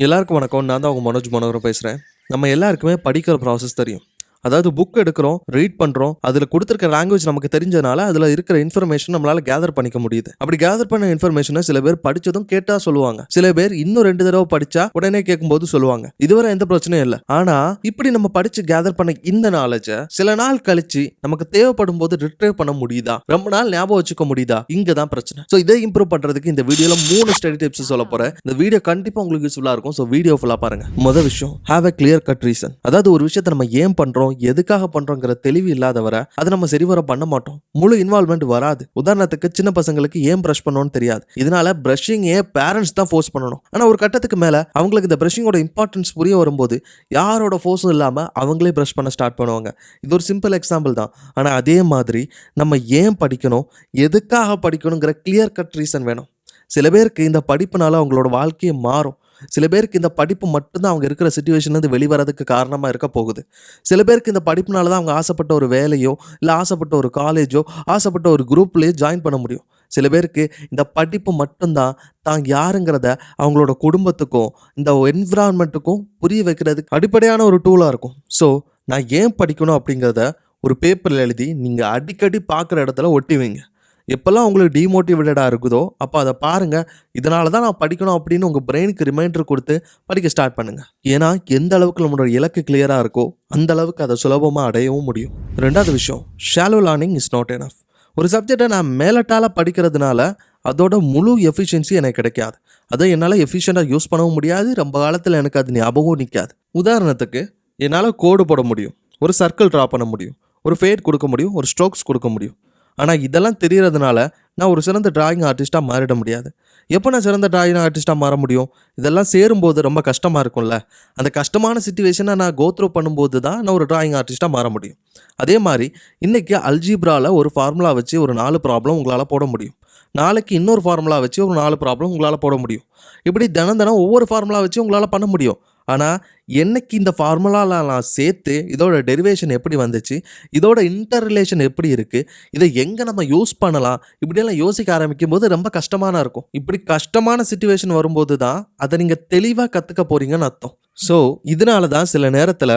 எல்லாருக்கும் வணக்கம். நான் தான் உங்கள் மனோஜ் மனோகரம் பேசுகிறேன். நம்ம எல்லாருக்குமே படிக்கிற ப்ராசஸ் தெரியும். அதாவது புக் எடுக்கிறோம், ரீட் பண்ணுறோம், அதில் கொடுத்துருக்க லாங்குவேஜ் நமக்கு தெரிஞ்சதுனால அதில் இருக்கிற இன்ஃபர்மேஷன் நம்மளால் கேதர் பண்ணிக்க முடியுது. அப்படி கேதர் பண்ண இன்ஃபர்மேஷனை சில பேர் படித்ததும் கேட்டால் சொல்லுவாங்க, சில பேர் இன்னும் 2 தடவை படித்தா உடனே கேட்கும்போது சொல்லுவாங்க. இதுவரை எந்த பிரச்சனையும் இல்லை. ஆனால் இப்படி நம்ம படித்து கேதர் பண்ண இந்த நாலேஜை சில நாள் கழிச்சு நமக்கு தேவைப்படும் போது ரிட்ரைவ் பண்ண முடியுதா, ரொம்ப நாள் ஞாபகம் வச்சுக்க முடியுதா? இங்கே தான் பிரச்சனை. ஸோ இதை இம்ப்ரூவ் பண்ணுறதுக்கு இந்த வீடியோவில் 3 ஸ்டடி டிப்ஸ் சொல்ல போகிறேன். இந்த வீடியோ கண்டிப்பாக உங்களுக்கு யூஸ்ஃபுல்லாக இருக்கும். ஸோ வீடியோ ஃபுல்லாக பாருங்க. முதல் விஷயம், have a clear cut reason. அதாவது ஒரு விஷயத்தை நம்ம ஏன் பண்றோம், எதுக்காக பண்றோங்கிற தெளிவு இல்லாதவரை அதை நம்ம சரிவர பண்ண மாட்டோம். முழு இன்வால்வ்மெண்ட் வராது. உதாரணத்துக்கு சின்ன பசங்களுக்கு ஏன் பிரஷ் பண்ணணும்னு தெரியாது. இதனால பிரஷிங் பேரண்ட்ஸ் தான் ஃபோர்ஸ் பண்ணணும். ஆனா ஒரு கட்டத்துக்கு மேல அவங்களுக்கு இந்த பிரஷிங்கோட இம்பார்ட்டன்ஸ் புரிய வரும்போது யாரோட ஃபோர்ஸும் இல்லாம அவங்களே பிரஷ் பண்ண ஸ்டார்ட் பண்ணுவாங்க. இது ஒரு சிம்பிள் எக்ஸாம்பிள் தான். ஆனா அதே மாதிரி நம்ம ஏன் படிக்கணும், எதுக்காக படிக்கணுங்கிற கிளியர் கட் ரீசன் வேணும். சில பேருக்கு இந்த படிப்புனால அவங்களோட வாழ்க்கையை மாறும். சில பேருக்கு இந்த படிப்பு மட்டும்தான் அவங்க இருக்கிற சுச்சுவேஷன்லேருந்து வெளிவரதுக்கு காரணமாக இருக்க போகுது. சில பேருக்கு இந்த படிப்புனால தான் அவங்க ஆசைப்பட்ட ஒரு வேலையோ, இல்லை ஆசைப்பட்ட ஒரு காலேஜோ, ஆசைப்பட்ட ஒரு குரூப்லேயோ ஜாயின் பண்ண முடியும். சில பேருக்கு இந்த படிப்பு மட்டும்தான் தான் யாருங்கிறத அவங்களோட குடும்பத்துக்கும் இந்த என்விரான்மெண்ட்டுக்கும் புரிய வைக்கிறதுக்கு அடிப்படையான ஒரு டூலாக இருக்கும். ஸோ நான் ஏன் படிக்கணும் அப்படிங்கிறத ஒரு பேப்பரில் எழுதி நீங்கள் அடிக்கடி பார்க்குற இடத்துல ஒட்டி வைங்க. எப்போல்லாம் உங்களுக்கு டிமோட்டிவேட்டடாக இருக்குதோ அப்போ அதை பாருங்கள். இதனால தான் நான் படிக்கணும் அப்படின்னு உங்கள் பிரெயினுக்கு ரிமைண்டர் கொடுத்து படிக்க ஸ்டார்ட் பண்ணுங்கள். ஏன்னா எந்த அளவுக்கு நம்மளோட இலக்கு கிளியராக இருக்கோ அந்த அளவுக்கு அதை சுலபமாக அடையவும் முடியும். ரெண்டாவது விஷயம், shallow learning is not enough. ஒரு சப்ஜெக்டை நான் மேலட்டால் படிக்கிறதுனால அதோட முழு எஃபிஷியன்சி எனக்கு கிடைக்காது. அதை என்னால் எஃபிஷியண்டாக யூஸ் பண்ணவும் முடியாது. ரொம்ப காலத்தில் எனக்கு அது ஞாபகம் நிற்காது. உதாரணத்துக்கு என்னால் கோடு போட முடியும், ஒரு சர்க்கிள் ட்ரா பண்ண முடியும், ஒரு ஃபேட் கொடுக்க முடியும், ஒரு ஸ்ட்ரோக்ஸ் கொடுக்க முடியும். ஆனால் இதெல்லாம் தெரியறதுனால நான் ஒரு சிறந்த டிராயிங் ஆர்டிஸ்ட்டாக மாறிட முடியாது. எப்போ நான் சிறந்த டிராயிங் ஆர்டிஸ்ட்டாக மாற முடியும்? இதெல்லாம் சேரும்போது ரொம்ப கஷ்டமாக இருக்கும்ல. அந்த கஷ்டமான சிச்சுவேஷனை நான் கோத்ரூ பண்ணும்போது தான் நான் ஒரு டிராயிங் ஆர்டிஸ்ட்டாக மாற முடியும். அதே மாதிரி இன்றைக்கி அல்ஜீப்ராவில் ஒரு ஃபார்முலா வச்சு ஒரு 4 ப்ராப்ளம் உங்களால் போட முடியும். நாளைக்கு இன்னொரு ஃபார்முலா வச்சு ஒரு 4 ப்ராப்ளம் உங்களால் போட முடியும். இப்படி தினம் ஒவ்வொரு ஃபார்முலா வச்சு உங்களால் பண்ண முடியும். ஆனால் என்னைக்கு இந்த ஃபார்முலாவில் நான் சேர்த்து இதோட டெரிவேஷன் எப்படி வந்துச்சு, இதோட இன்டர் ரிலேஷன் எப்படி இருக்குது, இதை எங்கே நம்ம யூஸ் பண்ணலாம், இப்படியெல்லாம் யோசிக்க ஆரம்பிக்கும் போது ரொம்ப கஷ்டமான இருக்கும். இப்படி கஷ்டமான சிச்சுவேஷன் வரும்போது தான் அதை நீங்கள் தெளிவாக கற்றுக்க போகிறீங்கன்னு அர்த்தம். ஸோ இதனால தான் சில நேரத்தில்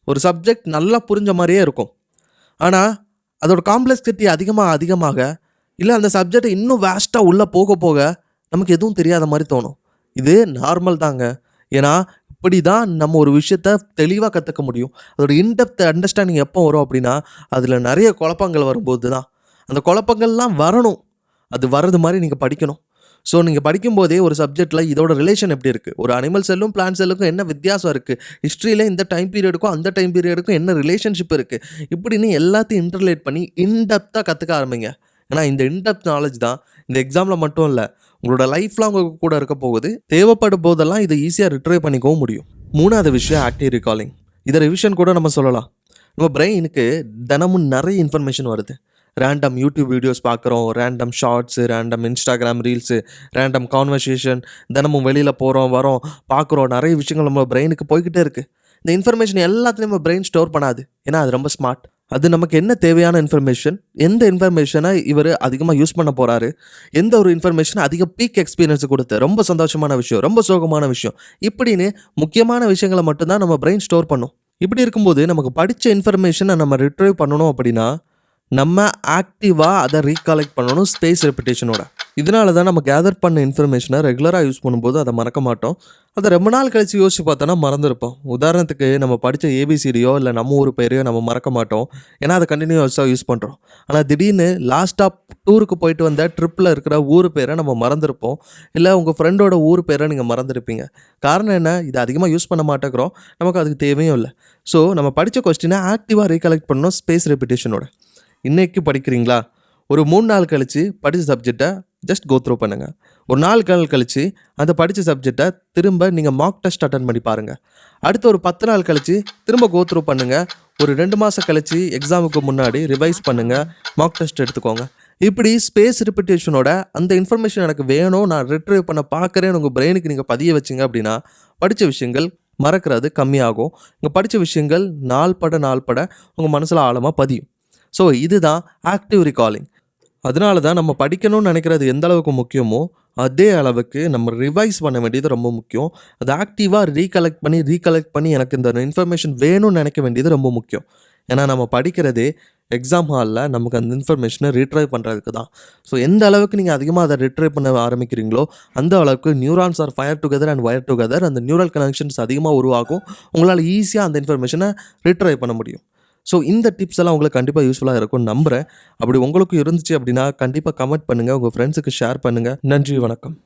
ஒரு சப்ஜெக்ட் நல்லா புரிஞ்ச மாதிரியே இருக்கும். ஆனால் அதோட காம்ப்ளெக்சிட்டி அதிகமாக இல்லை அந்த சப்ஜெக்டை இன்னும் வேஸ்ட்டாக உள்ளே போக போக நமக்கு எதுவும் தெரியாத மாதிரி தோணும். இது நார்மல் தாங்க. ஏன்னா இப்படி தான் நம்ம ஒரு விஷயத்த தெளிவாக கற்றுக்க முடியும். அதோட இன்டெப்த் அண்டர்ஸ்டாண்டிங் எப்போ வரும் அப்படின்னா அதில் நிறைய குழப்பங்கள் வரும்போது தான். அந்த குழப்பங்கள்லாம் வரணும். அது வர்றது மாதிரி நீங்கள் படிக்கணும். ஸோ நீங்கள் படிக்கும்போதே ஒரு சப்ஜெக்டில் இதோட ரிலேஷன் எப்படி இருக்குது, ஒரு அனிமல் செல்லும் பிளான்ட் செல்லுக்கும் என்ன வித்தியாசம் இருக்குது, ஹிஸ்ட்ரியில் இந்த டைம் பீரியடுக்கும் அந்த டைம் பீரியடுக்கும் என்ன ரிலேஷன்ஷிப் இருக்குது, இப்படின்னு எல்லாத்தையும் இன்டர்லேட் பண்ணி இன்டெப்த்தாக கற்றுக்க ஆரம்பிங்க. ஏன்னா இந்த இன்டெப்த் நாலேஜ் தான் இந்த எக்ஸாமில் மட்டும் இல்லை, உங்களோட லைஃப்லாம் உங்க கூட இருக்க போகுது. தேவைப்படும் போதெல்லாம் இதை ஈஸியாக ரிட்ரைவ் பண்ணிக்கவும் முடியும். மூணாவது விஷயம், ஆக்டிவ் ரிகாலிங். இதை ரிவிஷன் கூட நம்ம சொல்லலாம். நம்ம பிரெயினுக்கு தினமும் நிறைய இன்ஃபர்மேஷன் வருது. ரேண்டம் யூடியூப் வீடியோஸ் பார்க்குறோம், random shorts, random Instagram reels, random conversation, தினமும் வெளியில் போகிறோம் வரோம் பார்க்குறோம். நிறைய விஷயங்கள் நம்ம பிரெயினுக்கு போய்கிட்டே இருக்குது. இந்த இன்ஃபர்மேஷன் எல்லாத்தையும் நம்ம பிரெயின் ஸ்டோர் பண்ணாது. ஏன்னா அது ரொம்ப ஸ்மார்ட். அது நமக்கு என்ன தேவையான இன்ஃபர்மேஷன், எந்த இன்ஃபர்மேஷனை இவர் அதிகமாக யூஸ் பண்ண போகிறாரு, எந்த ஒரு இன்ஃபர்மேஷன் அதிக பீக் எக்ஸ்பீரியன்ஸ் கொடுத்து ரொம்ப சந்தோஷமான விஷயம், ரொம்ப சோகமான விஷயம், இப்படின்னு முக்கியமான விஷயங்களை மட்டும்தான் நம்ம பிரெயின் ஸ்டோர் பண்ணும். இப்படி இருக்கும்போது நமக்கு படித்த இன்ஃபர்மேஷனை நம்ம ரிட்ரைவ் பண்ணணும் அப்படின்னா நம்ம ஆக்டிவாக அதை ரீகலெக்ட் பண்ணணும் ஸ்பேஸ் ரெப்பிட்டேஷனோட. இதனால தான் நம்ம கேதர் பண்ண இன்ஃபர்மேஷனை ரெகுலராக யூஸ் பண்ணும்போது அதை மறக்க மாட்டோம். அதை ரொம்ப நாள் கழித்து யோசிச்சு பார்த்தோன்னா மறந்துருப்போம். உதாரணத்துக்கு நம்ம படித்த ஏபிசிடியோ இல்லை நம்ம ஊர் பேரையோ நம்ம மறக்க மாட்டோம். ஏன்னா அதை கண்டினியூஸாக யூஸ் பண்ணுறோம். ஆனால் திடீர்னு லாஸ்ட்டாக டூருக்கு போயிட்டு வந்த ட்ரிப்பில் இருக்கிற ஊர் பேரை நம்ம மறந்துருப்போம். இல்லை உங்கள் ஃப்ரெண்டோட ஊர் பேரை நீங்கள் மறந்துருப்பீங்க. காரணம் என்ன? இது அதிகமாக யூஸ் பண்ண மாட்டேங்கிறோம், நமக்கு அதுக்கு தேவையும் இல்லை. ஸோ நம்ம படித்த கொஸ்டினை ஆக்டிவாக ரீகலெக்ட் பண்ணணும் ஸ்பேஸ் ரெப்பிட்டேஷனோட. இன்றைக்கி படிக்கிறீங்களா, ஒரு 3 நாள் கழித்து படித்த சப்ஜெக்டை ஜஸ்ட் கோ த்ரூ பண்ணுங்கள். ஒரு 4 நாள் கழித்து அந்த படித்த சப்ஜெக்டை திரும்ப நீங்கள் மார்க் டெஸ்ட் அட்டன் பண்ணி பாருங்கள். அடுத்து ஒரு 10 நாள் கழித்து திரும்ப கோ த்ரூ பண்ணுங்கள். ஒரு 2 மாதம் கழித்து எக்ஸாமுக்கு முன்னாடி ரிவைஸ் பண்ணுங்கள், மார்க் டெஸ்ட் எடுத்துக்கோங்க. இப்படி ஸ்பேஸ் ரிப்பிட்டேஷனோட அந்த இன்ஃபர்மேஷன் எனக்கு வேணும், நான் ரிட்ரைவ் பண்ண பார்க்குறேன்னு உங்கள் பிரெயினுக்கு நீங்கள் பதிய வச்சிங்க அப்படின்னா படித்த விஷயங்கள் மறக்கிறது கம்மியாகும். நீங்கள் படித்த விஷயங்கள் நாள் பட உங்கள் மனசில் ஆழமாக பதியும். ஸோ இதுதான் ஆக்டிவ் ரிகாலிங். அதனால தான் நம்ம படிக்கணும்னு நினைக்கிறது எந்த அளவுக்கு முக்கியமோ, அதே அளவுக்கு நம்ம ரிவைஸ் பண்ண வேண்டியது ரொம்ப முக்கியம். அத ஆக்டிவா ரீகலெக்ட் பண்ணி எனக்கு இந்த இன்ஃபர்மேஷன் வேணும்னு நினைக்க வேண்டியது ரொம்ப முக்கியம். ஏன்னா நம்ம படிக்கிறதே எக்ஸாம் ஹால்ல நமக்கு அந்த இன்ஃபர்மேஷன ரீட்ரைவ் பண்றதுக்கு தான். ஸோ எந்த அளவுக்கு நீங்க அதிகமா அத ரிட்ரைவ் பண்ண ஆரம்பிக்கிறீங்களோ, அந்த அளவுக்கு neurons are fire together and wire together அந்த நியூரல் கனெக்ஷன்ஸ் அதிகமா உருவாகும். உங்களால ஈஸியா அந்த இன்ஃபர்மேஷன ரீட்ரைவ் பண்ண முடியும். ஸோ இந்த டிப்ஸ் எல்லாம் உங்களுக்கு கண்டிப்பா யூஸ்ஃபுல்லா இருக்கும்னு நம்புறேன். அப்படி உங்களுக்கும் இருந்துச்சு அப்படின்னா, கண்டிப்பா கமெண்ட் பண்ணுங்க. உங்க ஃப்ரெண்ட்ஸுக்கு ஷேர் பண்ணுங்க. நன்றி, வணக்கம்.